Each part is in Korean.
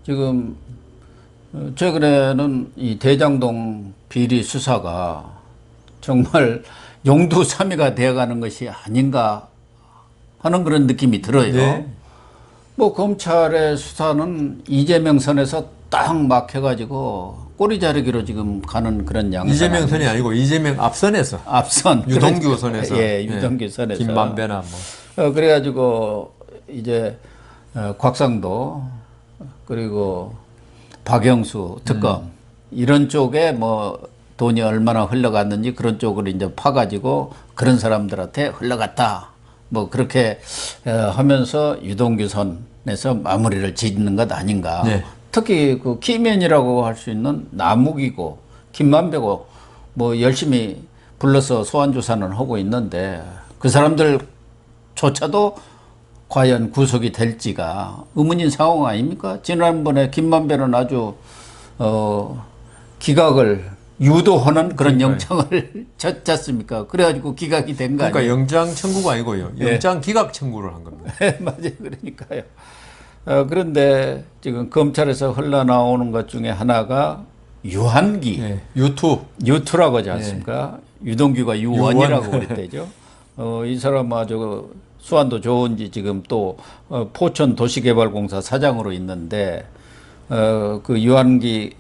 지금 최근에는 이 대장동 비리 수사가 정말 용두사미가 되어가는 것이 아닌가 하는 그런 느낌이 들어요. 네. 뭐 검찰의 수사는 이재명 선에서 딱 막혀가지고 꼬리 자르기로 지금 가는 그런 양상. 이재명 선이 아니고 이재명 앞선에서. 앞선 유동규 선에서. 예, 유동규 선에서. 김만배나 뭐. 그래가지고 이제 곽상도 그리고 박영수 특검 이런 쪽에 뭐 돈이 얼마나 흘러갔는지 그런 쪽으로 이제 파가지고 그런 사람들한테 흘러갔다. 뭐 그렇게 하면서 유동규 선에서 마무리를 짓는 것 아닌가. 네. 특히 그 키맨이라고 할 수 있는 남욱이고 김만배고 뭐 열심히 불러서 소환 조사는 하고 있는데 그 사람들조차도 과연 구속이 될지가 의문인 상황 아닙니까? 지난번에 김만배는 아주 기각을 유도하는 그런 영장을 쳤지 않습니까? 그래가지고 기각이 된 거 아니에요? 그러니까 영장 청구가 아니고요. 영장 기각 청구를 한 겁니다. 맞아요. 그러니까요. 그런데 지금 검찰에서 흘러나오는 것 중에 하나가 유한기. 네. 유투라고 하지 않습니까? 유동규가 유원이라고 그랬대죠. 이 사람 아주 수완도 좋은지 지금 또 포천 도시개발공사 사장으로 있는데 그 유한기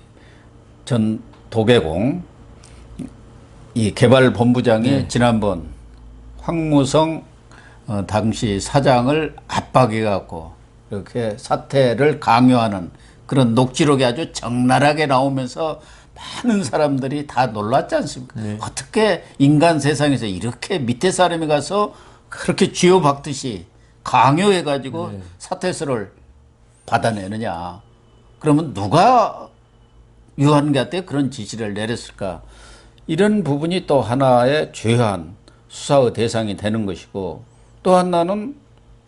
전 도개공 이 개발본부장이 지난번 황무성 당시 사장을 압박해 갖고 이렇게 사퇴를 강요하는 그런 녹취록이 아주 적나라하게 나오면서 많은 사람들이 다 놀랐지 않습니까? 네. 어떻게 인간 세상에서 이렇게 밑에 사람이 가서 그렇게 쥐어박듯이 강요해 가지고 사퇴서를 받아내느냐. 그러면 누가 유한기한테 그런 지시를 내렸을까? 이런 부분이 또 하나의 주요한 수사의 대상이 되는 것이고, 또 하나는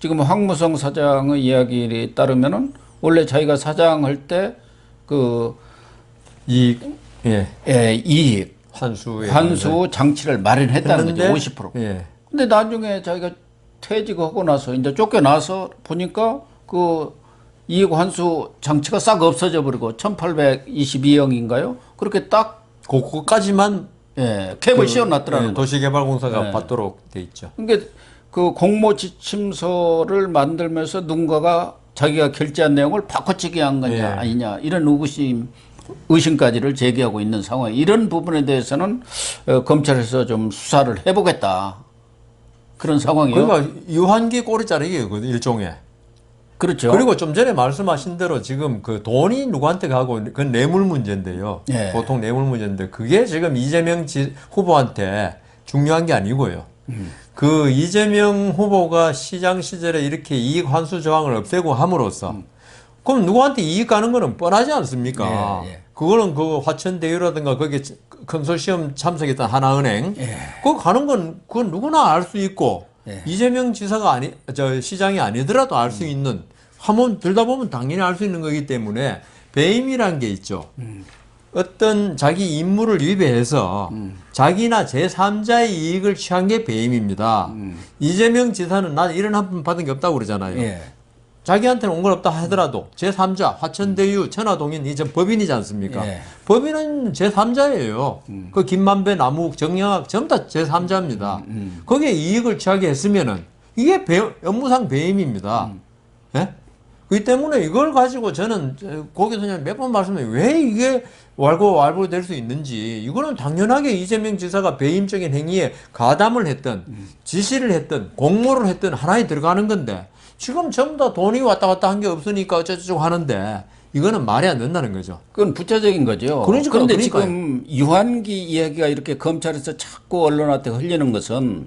지금 황무성 사장의 이야기에 따르면은 원래 자기가 사장할 때 그 이익 환수 장치를 마련했다는 거죠. 50%. 예. 근데 나중에 자기가 퇴직하고 나서 이제 쫓겨나서 보니까 그 이익 환수 장치가 싹 없어져 버리고 1822억인가요? 그렇게 딱 그거까지만 캡을 씌워놨더라는 거죠. 도시개발공사가 받도록 돼 있죠. 그러니까 그 공모 지침서를 만들면서 누군가가 자기가 결제한 내용을 바꿔치기 한 거냐 아니냐 이런 의심까지를 제기하고 있는 상황. 이런 부분에 대해서는 검찰에서 좀 수사를 해보겠다. 그런 상황이요. 그러니까 유한기 꼬리 자르기예요, 그 일종의. 그렇죠. 그리고 좀 전에 말씀하신 대로 지금 그 돈이 누구한테 가고 그건 뇌물 문제인데요. 보통 뇌물 문제인데 그게 지금 이재명 후보한테 중요한 게 아니고요. 그 이재명 후보가 시장 시절에 이렇게 이익 환수 조항을 없애고 함으로써 그럼 누구한테 이익 가는 거는 뻔하지 않습니까? 그거는 그 화천대유라든가 거기에 컨소시엄 참석했던 하나은행 그거 가는 건 그건 누구나 알 수 있고 이재명 지사가 시장이 아니더라도 알 수 있는 한번 들다 보면 당연히 알 수 있는 거기 때문에 배임이란 게 있죠. 어떤 자기 임무를 위배해서 자기나 제3자의 이익을 취한 게 배임입니다. 이재명 지사는 난 이런 한 푼 받은 게 없다고 그러잖아요. 자기한테는 온 건 없다 하더라도 제3자, 화천대유, 천하동인 이제 법인이지 않습니까? 법인은 제3자예요. 그 김만배, 남욱, 정영학 전부 다 제3자입니다. 거기에 이익을 취하게 했으면은 이게 업무상 배임입니다. 그렇기 때문에 이걸 가지고 저는 거기서 그냥 몇 번 말씀드려요. 왜 이게 왈부될 수 있는지. 이거는 당연하게 이재명 지사가 배임적인 행위에 가담을 했던, 지시를 했던, 공모를 했던 하나에 들어가는 건데 지금 전부 다 돈이 왔다 갔다 한 게 없으니까 어쩌고저쩌고 하는데 이거는 말이 안 된다는 거죠. 그건 부차적인 거죠. 그런데 지금 유한기 이야기가 이렇게 검찰에서 자꾸 언론한테 흘리는 것은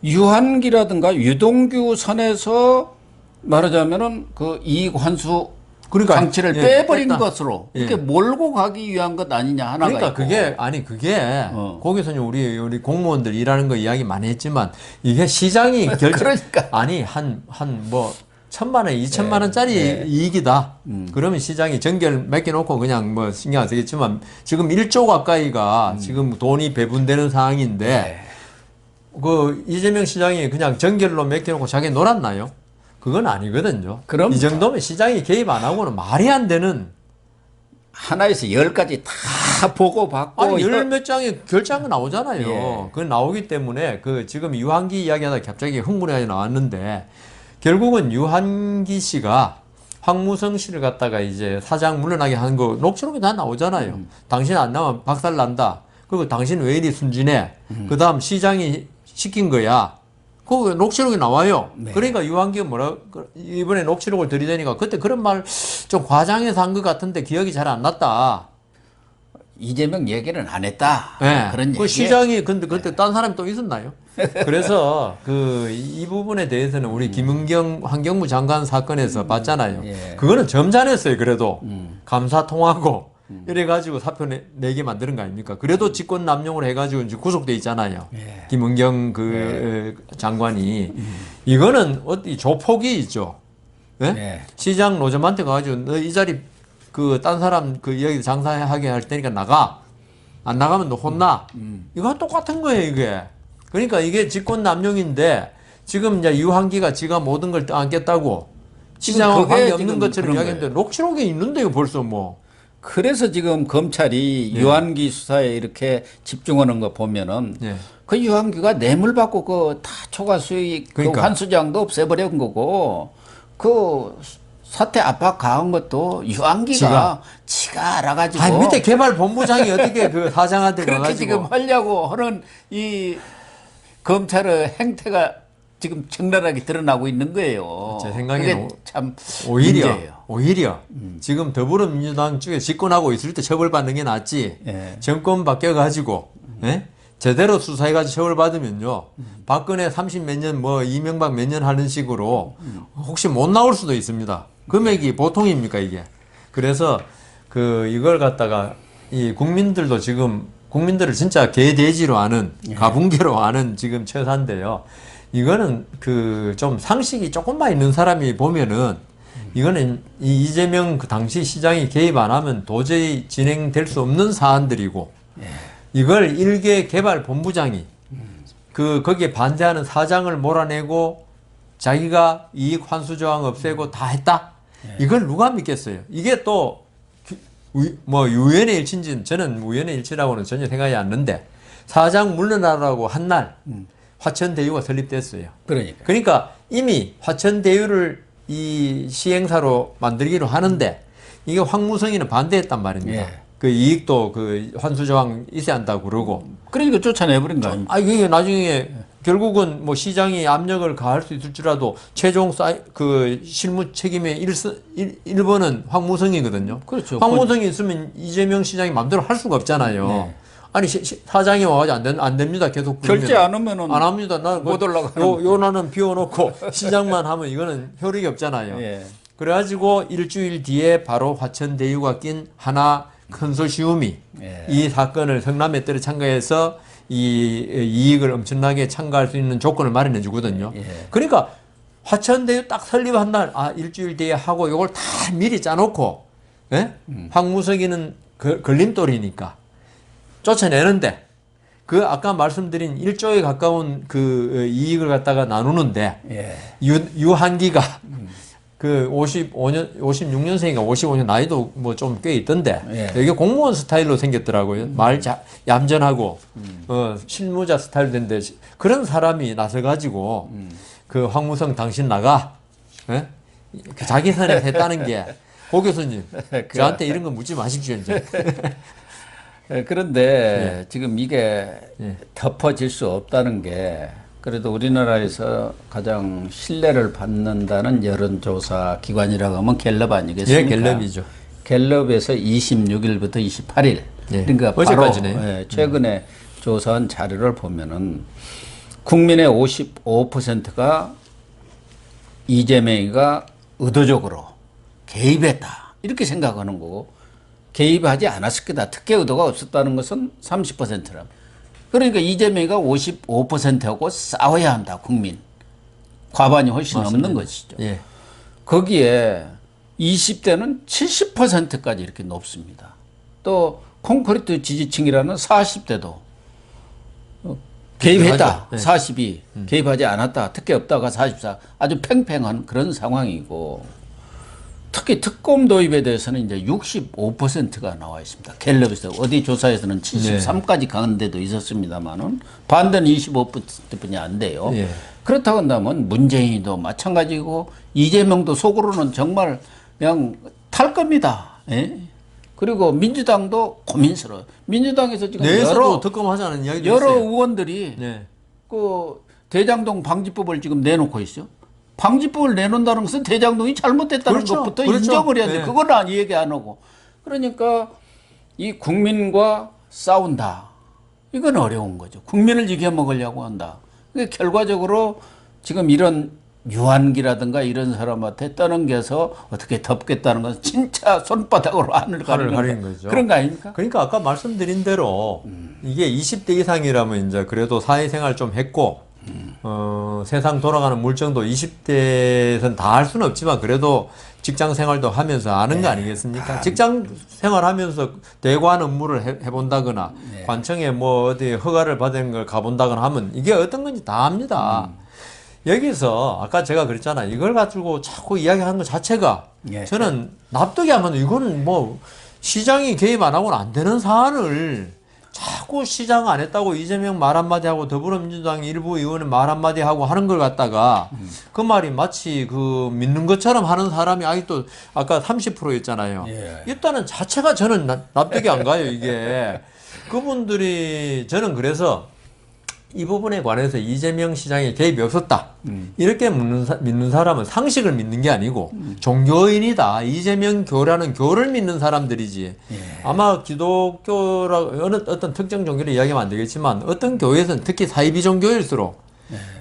유한기라든가 유동규 선에서 말하자면은 그 이익 환수 장치를 빼버린 것으로 이렇게 몰고 가기 위한 것 아니냐 하나가 그러니까 있고. 그게 거기서는 우리 공무원들 일하는 거 이야기 많이 했지만 이게 시장이 그러니까 한 뭐 1,000만 원, 2,000만 원짜리 이익이다. 그러면 시장이 전결 맡겨놓고 그냥 뭐 신경 안 쓰겠지만 지금 1조 가까이가 지금 돈이 배분되는 상황인데 그 이재명 시장이 그냥 전결로 맡겨놓고 자기 놀았나요? 그건 아니거든요. 그럼 이 정도면 시장이 개입 안 하고는 말이 안 되는. 하나에서 10가지 다 보고받고 아니, 열 몇 장의 결정이 나오잖아요. 예. 그건 나오기 때문에 그 지금 유한기 이야기하다 갑자기 흥분하게 나왔는데 결국은 유한기 씨가 황무성 씨를 갖다가 이제 사장 물러나게 한 거 녹취록이 다 나오잖아요. 당신 안 나면 박살 난다. 그리고 당신 왜 이리 순진해? 그 다음 시장이 시킨 거야. 그 녹취록이 나와요. 네. 그러니까 유한기가 이번에 녹취록을 들이대니까 그때 그런 말 좀 과장해서 한 것 같은데 기억이 잘 안 났다. 이재명 얘기는 안 했다. 네. 그런 그 얘기. 시장이 근데 그때 딴 사람이 또 있었나요? 그래서 이 부분에 대해서는 우리 김은경 환경부 장관 사건에서 봤잖아요. 예. 그거는 점잖았어요. 그래도 감사 통하고 이래가지고 사표 내게 만드는 거 아닙니까? 그래도 직권 남용을 해가지고 이제 구속돼 있잖아요. 예. 김은경 장관이 이거는 어디 조폭이 있죠. 예? 예. 시장 노점한테 가가지고 너 이 자리 그 딴 사람 그 여기 장사하게 할 테니까 나가. 안 나가면 너 혼나. 이거 똑같은 거예요, 이게. 그러니까 이게 직권 남용인데 지금 이제 유한기가 지가 모든 걸 떠안겠다고 시장하고 그게 관계 없는 지금 것처럼 그런 이야기했는데 녹취록에 있는데요, 벌써 뭐. 그래서 지금 검찰이 네. 유한기 수사에 이렇게 집중하는 거 보면은 네. 그 유한기가 뇌물 받고 그 다 초과 수익 그러니까. 그 환수장도 없애버린 거고 그 사태 압박 가한 것도 유한기가 지가 알아가지고 아 밑에 개발본부장이 어떻게 그 사장한테 그렇게 가가지고 지금 하려고 하는 이 검찰의 행태가 지금 적나라하게 드러나고 있는 거예요. 제 생각에는 그게 참 오히려 문제예요. 지금 더불어민주당 쪽에 집권하고 있을 때 처벌받는 게 낫지. 예. 정권 바뀌어가지고 예? 제대로 수사해가지고 처벌받으면요. 박근혜 30 몇 년 뭐 이명박 몇 년 하는 식으로 혹시 못 나올 수도 있습니다. 금액이 보통입니까 이게. 그래서 그 이걸 갖다가 이 국민들도 지금 국민들을 진짜 개돼지로 아는 가분개로 아는 지금 처사인데요. 이거는 그 좀 상식이 조금만 있는 사람이 보면은 이거는 이 이재명 그 당시 시장이 개입 안 하면 도저히 진행될 수 없는 사안들이고 이걸 일개 개발 본부장이 그 거기에 반대하는 사장을 몰아내고 자기가 이익 환수 조항 없애고 다 했다. 이걸 누가 믿겠어요? 이게 또 뭐 우연의 일치인지는 저는 우연의 일치라고는 전혀 생각이 안 나는데 사장 물러나라고 한 날 화천대유가 설립됐어요. 그러니까 이미 화천대유를 이 시행사로 만들기로 하는데 이게 황무성이는 반대했단 말입니다. 예. 그 이익도 그 환수조항 있어야 한다고 그러고. 그러니까 쫓아내버린 거 아닙니까? 아, 이게 나중에 결국은 뭐 시장이 압력을 가할 수 있을지라도 최종 그 실무 책임의 1번은 황무성이거든요. 그렇죠. 황무성이 있으면 이재명 시장이 마음대로 할 수가 없잖아요. 네. 아니 사장이 와가지고 안 됩니다. 계속 결제 안 하면은 안 합니다. 못 올라가는 요 나는 비워놓고 시장만 하면 이거는 효력이 없잖아요. 예. 그래가지고 일주일 뒤에 바로 화천대유가 낀 하나 컨소시움이 예. 이 사건을 성남에 때려 참가해서 이 이익을 엄청나게 참가할 수 있는 조건을 마련해 주거든요. 예. 그러니까 화천대유 딱 설립한 날, 일주일 뒤에 하고 이걸 다 미리 짜놓고, 예? 황무석이는 걸림돌이니까 쫓아내는데, 그 아까 말씀드린 1조에 가까운 그 이익을 갖다가 나누는데, 예. 유한기가 그 56년생인가 55년 나이도 뭐 좀 꽤 있던데, 예. 이게 공무원 스타일로 생겼더라고요. 얌전하고, 실무자 스타일 된데, 그런 사람이 나서가지고, 그 황무성 당신 나가, 예? 그 자기 선에 했다는 게, 고 교수님, 저한테 이런 거 묻지 마십시오, 이제. 그런데 지금 이게 예. 덮어질 수 없다는 게 그래도 우리나라에서 가장 신뢰를 받는다는 여론조사 기관이라고 하면 갤럽 아니겠습니까? 예, 갤럽이죠. 갤럽에서 26일부터 28일 예. 그러니까 어제까지네요. 바로 최근에 조사한 자료를 보면은 국민의 55%가 이재명이가 의도적으로 개입했다 이렇게 생각하는 거고 개입하지 않았을 거다. 특혜 의도가 없었다는 것은 30%랍니다. 그러니까 이재명이가 55%하고 싸워야 한다. 국민. 과반이 훨씬 맞습니다. 넘는 것이죠. 예. 거기에 20대는 70%까지 이렇게 높습니다. 또 콘크리트 지지층이라는 40대도 개입했다. 네. 42. 개입하지 않았다. 특혜 없다가 44. 아주 팽팽한 그런 상황이고 특히 특검 도입에 대해서는 이제 65%가 나와 있습니다. 갤럽에서 어디 조사에서는 73까지 간 데도 있었습니다만은 반대는 25%뿐이 안 돼요. 네. 그렇다고 한다면 문재인도 마찬가지고 이재명도 속으로는 정말 그냥 탈 겁니다. 예? 그리고 민주당도 고민스러워. 민주당에서 지금 내에서도 특검하자는 이야기도 여러 있어요. 의원들이 네. 그 대장동 방지법을 지금 내놓고 있어. 방지법을 내놓는다는 것은 대장동이 잘못됐다는 그렇죠. 것부터 그렇죠. 인정을 해야 돼. 네. 그걸 얘기 안 하고. 그러니까 이 국민과 싸운다. 이건 어려운 거죠. 국민을 이겨먹으려고 한다. 그러니까 결과적으로 지금 이런 유한기라든가 이런 사람한테 떠넘겨서 어떻게 덮겠다는 건 진짜 손바닥으로 하늘 가리는 거죠. 그런 거 아닙니까? 그러니까 아까 말씀드린 대로 이게 20대 이상이라면 이제 그래도 사회생활 좀 했고 세상 돌아가는 물정도 20대에선 다 할 수는 없지만 그래도 직장 생활도 하면서 아는 거 아니겠습니까? 직장 생활하면서 대관 업무를 해본다거나 관청에 뭐 어디 허가를 받은 걸 가본다거나 하면 이게 어떤 건지 다 압니다. 여기서 아까 제가 그랬잖아요. 이걸 가지고 자꾸 이야기하는 것 자체가 저는 납득이 안 가는 이거는 뭐 시장이 개입 안 하고는 안 되는 사안을 자꾸 시장 안 했다고 이재명 말 한마디 하고 더불어민주당 일부 의원은 말 한마디 하고 하는 걸 갖다가 그 말이 마치 그 믿는 것처럼 하는 사람이 아직도 아까 30%였잖아요. 일단은 자체가 저는 납득이 안 가요, 이게. 그분들이 저는 그래서 이 부분에 관해서 이재명 시장에 개입이 없었다. 이렇게 믿는 사람은 상식을 믿는 게 아니고 종교인이다. 이재명 교라는 교를 믿는 사람들이지. 아마 기독교라 어떤 특정 종교를 이야기하면 안 되겠지만 어떤 교회에서는 특히 사이비 종교일수록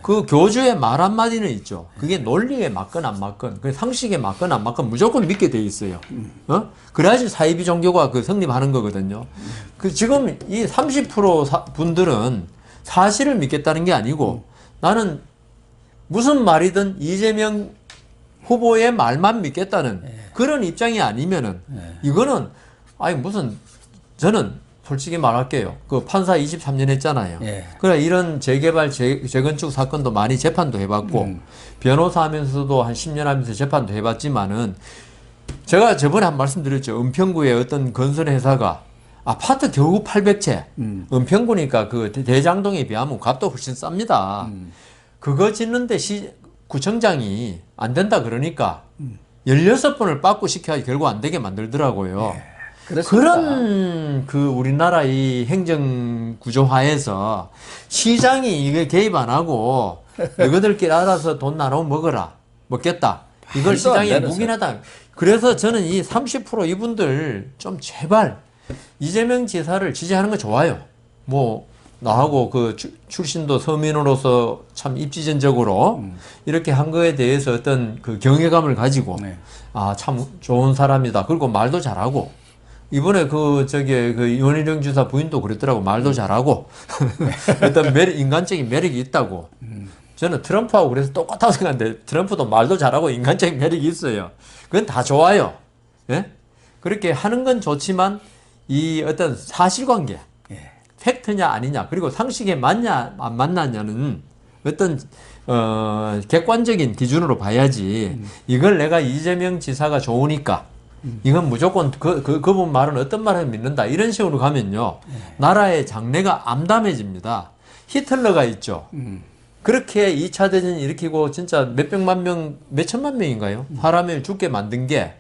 그 교주의 말 한마디는 있죠. 그게 논리에 맞건 안 맞건, 그 상식에 맞건 안 맞건 무조건 믿게 돼 있어요. 그래야지 사이비 종교가 그 성립하는 거거든요. 그 지금 이 30% 분들은 사실을 믿겠다는 게 아니고 나는 무슨 말이든 이재명 후보의 말만 믿겠다는 그런 입장이 아니면은 이거는 아니 무슨 저는 솔직히 말할게요. 그 판사 23년 했잖아요. 그래 이런 재개발 재건축 사건도 많이 재판도 해봤고 변호사 하면서도 한 10년 하면서 재판도 해봤지만은 제가 저번에 한 말씀 드렸죠. 은평구의 어떤 건설 회사가 아파트 겨우 800채. 은평구니까 그 대장동에 비하면 값도 훨씬 쌉니다. 그거 짓는데 구청장이 안 된다 그러니까 16번을 빠꾸 시켜야 결국 안 되게 만들더라고요. 그런 그 우리나라 이 행정 구조화에서 시장이 이게 개입 안 하고 너희들끼리 알아서 돈 나눠 먹겠다. 이걸 시장에 묵인하다. 그래서 저는 이 30% 이분들 좀 제발 이재명 지사를 지지하는 거 좋아요. 뭐 나하고 그 출신도 서민으로서 참 입지전적으로 이렇게 한 거에 대해서 어떤 그 경외감을 가지고 아 참 좋은 사람이다. 그리고 말도 잘하고 이번에 그 윤희룡 지사 부인도 그랬더라고. 말도 잘하고 어떤 인간적인 매력이 있다고. 저는 트럼프하고 그래서 똑같다고 생각하는데 트럼프도 말도 잘하고 인간적인 매력이 있어요. 그건 다 좋아요. 예? 그렇게 하는 건 좋지만 이 어떤 사실관계, 팩트냐 아니냐, 그리고 상식에 맞냐 안 맞느냐는 어떤 객관적인 기준으로 봐야지. 이걸 내가 이재명 지사가 좋으니까 이건 무조건 그분 말은 어떤 말을 믿는다 이런 식으로 가면요 나라의 장래가 암담해집니다. 히틀러가 있죠. 그렇게 2차 대전 일으키고 진짜 몇백만 명, 몇천만 명인가요? 사람을 죽게 만든 게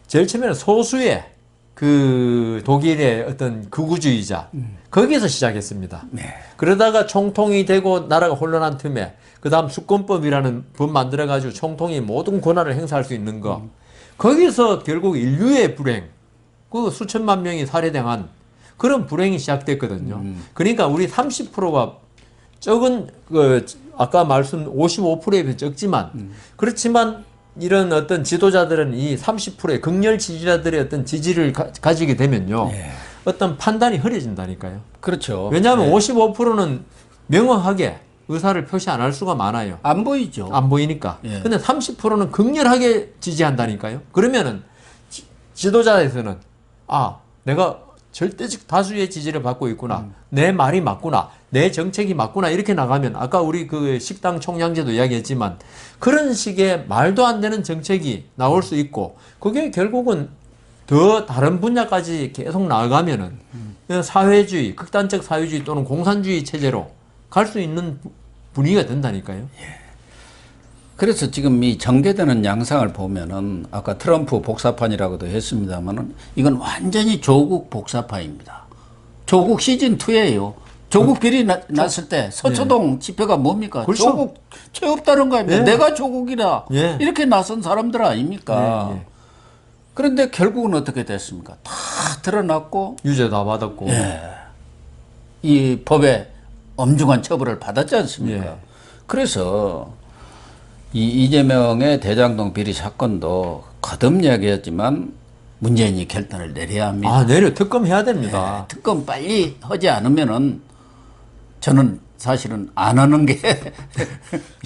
제일 처음에는 소수의 그 독일의 어떤 극우주의자 거기에서 시작했습니다. 그러다가 총통이 되고 나라가 혼란한 틈에 그 다음 수권법이라는 법 만들어가지고 총통이 모든 권한을 행사할 수 있는 거 거기서 결국 인류의 불행 그 수천만 명이 살해당한 그런 불행이 시작됐거든요. 그러니까 우리 30%가 적은 그 아까 말씀 55%에 비해 적지만 그렇지만 이런 어떤 지도자들은 이 30%의 극렬 지지자들의 어떤 지지를 가지게 되면요. 어떤 판단이 흐려진다니까요. 그렇죠. 왜냐하면 55%는 명확하게 의사를 표시 안 할 수가 많아요. 안 보이죠. 안 보이니까. 근데 30%는 극렬하게 지지한다니까요. 그러면은 지도자에서는 아, 내가 절대적 다수의 지지를 받고 있구나. 내 말이 맞구나. 내 정책이 맞구나 이렇게 나가면 아까 우리 그 식당 총량제도 이야기했지만 그런 식의 말도 안 되는 정책이 나올 수 있고 그게 결국은 더 다른 분야까지 계속 나아가면은 사회주의, 극단적 사회주의 또는 공산주의 체제로 갈 수 있는 분위기가 된다니까요. 그래서 지금 이 전개되는 양상을 보면은 아까 트럼프 복사판이라고도 했습니다만은 이건 완전히 조국 복사판입니다. 조국 시즌 2예요. 조국 비리 났을 때 서초동 집회가 뭡니까? 그렇죠. 조국 죄 없다는 거 아닙니까? 네. 내가 조국이다. 네. 이렇게 나선 사람들 아닙니까? 네, 네. 그런데 결국은 어떻게 됐습니까? 다 드러났고 유죄 다 받았고. 이 법에 엄중한 처벌을 받았지 않습니까? 예. 그래서 이 이재명의 대장동 비리 사건도 거듭 이야기했지만 문재인이 결단을 내려야 합니다. 아, 내려 특검해야 됩니다. 특검 빨리 하지 않으면은 저는 사실은 안 하는 게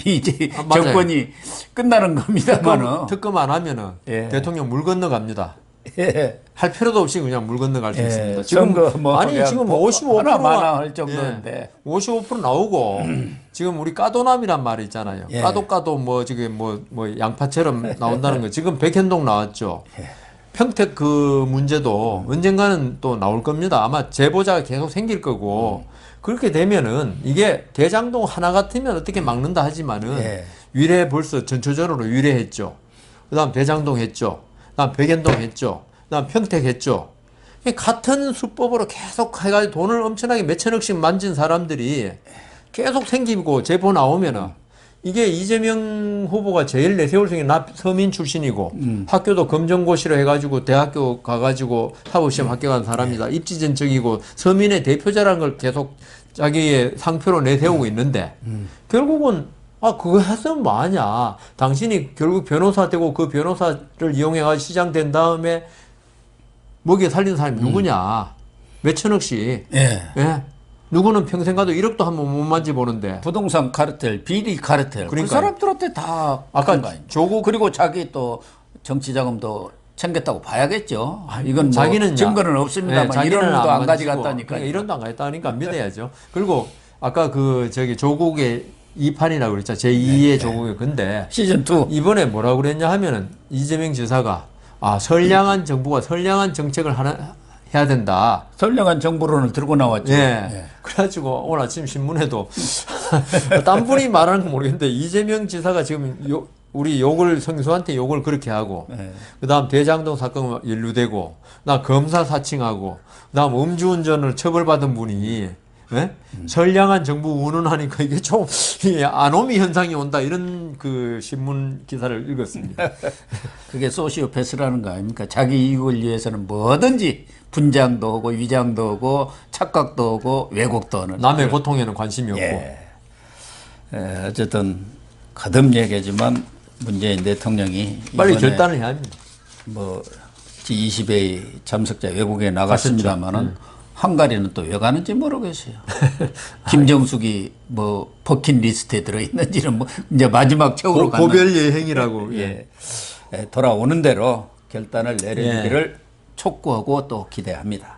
이제 맞아요. 정권이 끝나는 겁니다만은. 특검 안 하면은 예. 대통령 물 건너갑니다. 예. 할 필요도 없이 그냥 물 건너갈 수 예. 있습니다. 선거 뭐 아니 지금 뭐 55%가 하나마나 할 정도인데. 55% 나오고 지금 우리 까도남이란 말이 있잖아요. 예. 까도 뭐 지금 뭐 양파처럼 나온다는 거 지금 백현동 나왔죠. 예. 평택 그 문제도 언젠가는 또 나올 겁니다. 아마 제보자가 계속 생길 거고 그렇게 되면은 이게 대장동 하나 같으면 어떻게 막는다 하지만은 예. 위례 벌써 전초전으로 위례했죠. 그다음 대장동 했죠. 그다음 백현동 했죠. 그다음 평택 했죠. 같은 수법으로 계속 해가지고 돈을 엄청나게 몇천억씩 만진 사람들이 계속 생기고 제보 나오면은 이게 이재명 후보가 제일 내세울 수 있는 나 서민 출신이고 학교도 검정고시로 해가지고 대학교 가가지고 사법시험 합격한 사람이다. 입지전적이고 서민의 대표자라는 걸 계속 자기의 상표로 내세우고 있는데 결국은 그거 했으면 뭐하냐. 당신이 결국 변호사 되고 그 변호사를 이용해가지고 시장 된 다음에 먹여 살린 사람이 누구냐. 몇천억씩. 예. 예. 누구는 평생 가도 1억도 한번 못 만져보는데. 부동산 카르텔, 비리 카르텔. 그 그러니까요. 사람들한테 다 아까 조국 그리고 자기 또 정치 자금도 챙겼다고 봐야겠죠. 이건 뭐 자기는 증거는 없습니다만 자기는 1원도 안 만지고, 가져갔다니까. 그러니까 1원도 안 가져갔다니까 믿어야죠. 그리고 아까 그 저기 조국의 2판이라고 그랬죠. 제2의 조국의 근데 시즌 2. 이번에 뭐라고 그랬냐 하면은 이재명 지사가 선량한 정부가 선량한 정책을 해야 된다. 선량한 정보론을 들고 나왔죠. 예. 그래가지고 오늘 아침 신문에도 딴 분이 말하는 건 모르겠는데 이재명 지사가 지금 우리 욕을 성수한테 욕을 그렇게 하고 그다음 대장동 사건 연루되고 나 검사 사칭하고 그다음 음주운전을 처벌받은 분이 선량한 정부 운운하니까 이게 좀 아노미 현상이 온다 이런 그 신문 기사를 읽었습니다. 그게 소시오패스라는 거 아닙니까? 자기 이익을 위해서는 뭐든지 분장도 하고 위장도 하고 착각도 하고 왜곡도 하는. 남의 고통에는 관심이 없고. 예. 어쨌든 거듭 얘기지만 문재인 대통령이 빨리 결단을 해야 합니다. 뭐 G20의 참석자 외국에 나갔습니다만은 헝가리는 또 왜 가는지 모르겠어요. 김정숙이 뭐 버킷리스트에 들어있는지는 뭐 이제 마지막 최후로 가는 고별 여행이라고. 예. 돌아오는 대로 결단을 내려주기를 촉구하고 또 기대합니다.